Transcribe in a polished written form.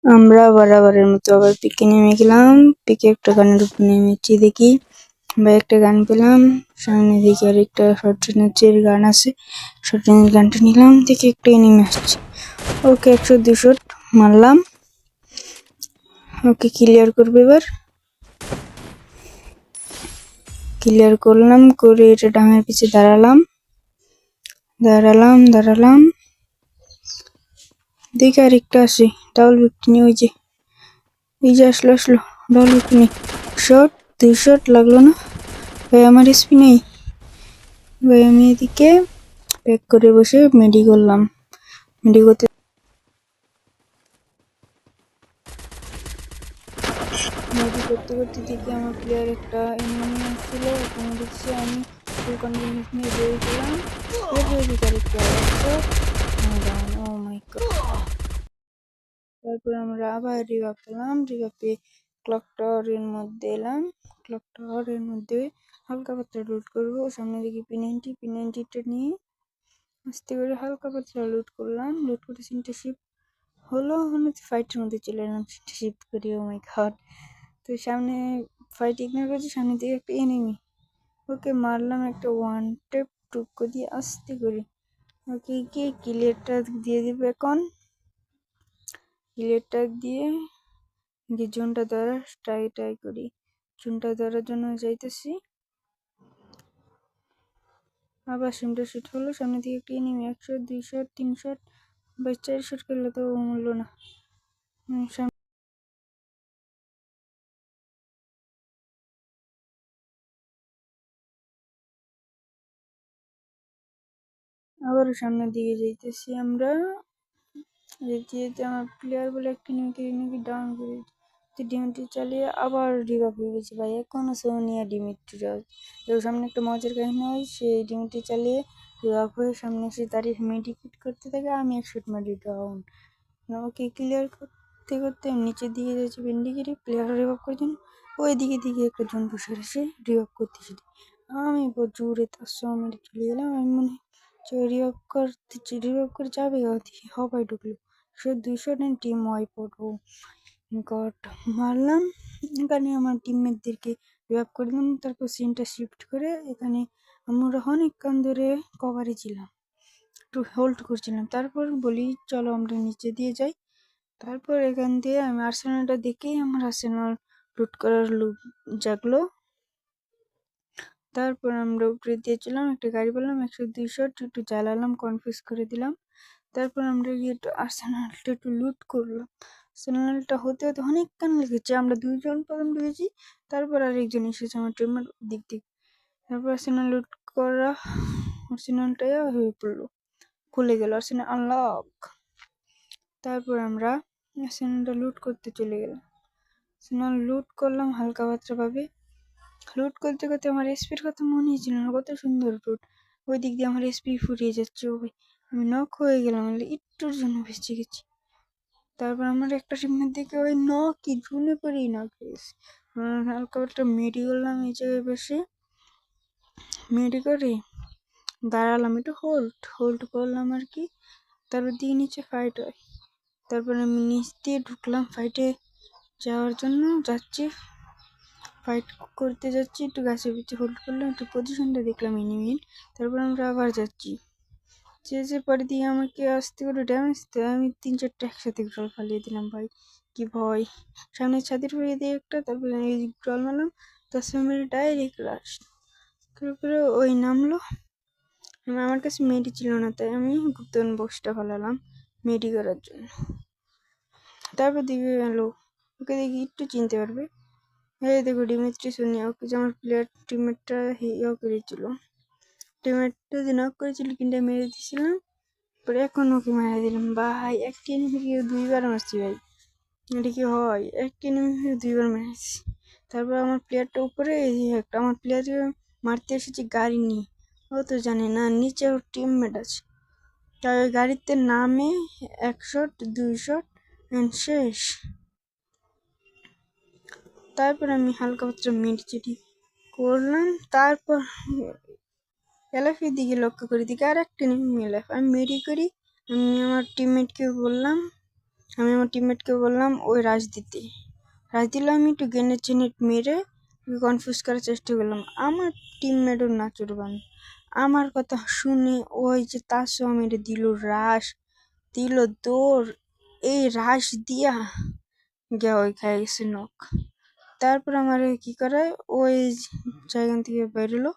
আমরা বরাবরের মতো আবার পিকে নেমে গেলাম। পিকে একটা গানের উপর নেমেছি, দেখি ভাই একটা গান পেলাম। সামনে দেখি আর একটা শর্ট রেঞ্জের গান আছে, শর্ট রেঞ্জের গানটা নিলাম, দেখি একটা এনিমি আসছে। ওকে 100-2 শট মারলাম। ওকে ক্লিয়ার করবে এবার, ক্লিয়ার করলাম। করে এটা ডাঙের পিছে দাঁড়ালাম। দেখি আর একটা আসে, ডাবল বিকনি। ওই যে আসলো ডাবল বিকনি। শট 2 শট লাগলো না ভাই, আমার এসপি নেই ভাই। আমি এদিকে প্যাক করে বসে মেডি করলাম। মেডি করতে দেখি আমার প্লেয়ার একটা এনিমি আসছিল, ওখানে দেখছি আমি ফুল কনফিডেন্স নিয়ে বের করলাম। এরপরে দিকে আরেকটা ও মাই গড। তারপর আমরা আবার রিভাইভ পেলাম। রিভাইভে ক্লক টাওয়ারের মধ্যে এলাম। ক্লক টাওয়ারের মধ্যে হালকা পাতলা লুট করবো। সামনে দেখি P90টা নিয়ে আস্তে করে হালকা পাতলা লুট করলাম। লুট করে 3টে শিপ হলো, ওখানে ফাইটের মধ্যে চলে এলাম 3টে শিপ করি। ও মাই গড। তো সামনে ফাইট ইগনোর করছি, সামনে দিকে একটা এনিমি, ওকে মারলাম একটা ওয়ান টেপ টুকো দিয়ে আস্তে করে। ওকে গিয়ে ক্লিয়ারটা দিয়ে দিবে এখন। ক্লিয়ারটা দিয়ে জোনটা ধরার ট্রাই করি। জোনটা ধরার জন্য যাইতেছি, আবার সিমটা শুট হলো। সামনে দিকে একটা এনিমি 100-2 শট 3 শট বা 4 শট করলে তো মূল্য না। আবারও সামনের দিকে যাইতেছি আমরা। যেতে যেতে আমার প্লেয়ার বলে একটা এনিমিকে ডাউন করে ডিমিট্রি চালিয়ে আবার রিভাইভ হয়ে গেছে ভাই। এখনো সোনিয়া ডিমিট্রি সামনে একটা মজার কাহিনী হয়। সেই ডিমিট্রি চালিয়ে রিভাইভ হয়ে সামনে এসে দাঁড়িয়ে মেডিকেট করতে থাকে। আমি 1 শট মারি ডাউন। ওকে ক্লিয়ার করতে করতে নিচের দিকে যাচ্ছি বেন্ডিগিরি প্লেয়ার রিভাইভ করে দিন। ওই দিকে একটা জন বসে এসে রিভাইভ করতেছি। আমি জোরে তার সঙ্গে চলে গেলাম। আমি মনে রিভাইভ করে যাবে, হবাই ঢুকলো। 2 শট টিম ওয়াইপ আউট। ও গড, মারলাম। এখানে আমার টিমমেটদেরকে রিভাইভ করে দিলাম। তারপর সিনটা শিফট করে এখানে আমরা অনেকক্ষণ ধরে কভারে ছিলাম, একটু হোল্ড করছিলাম। তারপর বলি চলো আমরা নিচে দিয়ে যাই। তারপর এখান দিয়ে আমি আর্সেনালটা দেখেই আমার আর্সেনাল লুট করার লোক জাগলো। তারপর আমরা উপরে দিয়েছিলাম, একটা গাড়ি পেলাম 100-2 শট, একটু জ্বালালাম, কনফিউজ করে দিলাম। তারপর আমরা গিয়ে একটু আর্সেনালটা একটু লুট করলাম। আর্সেনালটা হতে হতে অনেকক্ষণ লেগেছে। আমরা 2 জন প্রথম ঢুকেছি, তারপর আরেকজন এসেছে আমার টিমের দিক থেকে। তারপর আর্সেনাল লুট করা, আর্সেনালটা হয়ে পড়লো, খুলে গেল আর্সেনাল আনলক। তারপর আমরা আর্সেনালটা লুট করতে চলে গেলাম। আর্সেনাল লুট করলাম হালকা পাতলা ভাবে। লুট করতে করতে আমার এসপির কথা মনেই ছিল না, কত সুন্দর লুট। ওই দিক দিয়ে আমার এসপি ফুরিয়ে যাচ্ছে। ও ভাই, আমি নক হয়ে গেলাম, একটুর জন্য বেঁচে গেছি। তারপর আমার একটা টিমের দিকে ওই নকই জুনে করেই নক হয়েছে। হালকা একটা মেডি করলাম এই জায়গায় বসে। মেডি করে দাঁড়ালাম, একটু হোল্ড করলাম আর কি। তারপর দিয়ে নিচে ফাইট হয়। তারপর আমি নিচ দিয়ে ঢুকলাম ফাইটে যাওয়ার জন্য। ফাইট করতে যাচ্ছি, একটু গাছের পিছনে হোল্ড করলাম, একটু পজিশনটা দেখলাম এনিমির। তারপর আমরা আবার যাচ্ছি। যে পরে দিয়ে আমাকে আস্তে করে ড্যামেজ দেয়। আমি 3-4টা একসাথে গ্রল ফালিয়ে দিলাম ভাই, কি ভয়। সামনে ছাদের হয়ে দিয়ে একটা, তারপরে এই গ্রল মারলাম, তার সঙ্গে ডাইরেক্ট রাশ। তারপরে ওই নামলো। আমার কাছে মেডি ছিল না, তাই আমি গুপ্তন বক্সটা ফালালাম মেডি করার জন্য। তারপর দিকে গেল, ওকে দেখি একটু চিনতে পারবে। এই দেখো ডিমিত্রি সোনিয়া, ওকে যে আমার প্লেয়ার টিমমেটটা ইয়ে করেছিল, টিমমেটটা যে নক করেছিল কিন্তু মেরে দিয়েছিলাম। পরে এখন ওকে মেরে দিলাম ভাই। একটা এনিমিকে 2বার মারছি ভাই, এটা কি হয়? একটা এনিমিকে 2বার মেরেছি। তারপর আমার প্লেয়ারটা উপরে, একটা আমার প্লেয়ারকে মারতে এসেছি গাড়ি নিয়ে। ও তো জানে না নিচে ওর টিমমেট আছে। তাই ওই গাড়িতে নামে 1 শট 2 শট শেষ। তারপর আমি হালকা পাতলা মিটচিটি করলাম। তারপর এলাফের দিকে লক্ষ্য করে দিকে আর একটা এনিমি এলাফ। আমি মেডি করি। আমি আমার টিমমেটকে বললাম আমি আমার টিমমেটকে বললাম ওই রাশ দিলে আমি একটু গ্রেনেড মেরে কনফিউজ করার চেষ্টা করলাম। আমার টিমমেটও নাচুরবান, আমার কথা শুনে ওই যে তাসও মেরে দিল দৌড়, এই রাশ দিয়া গিয়া ওই খাই গেছে নক। তারপর আমার কি করে ওই জায়গা থেকে বেরোলো।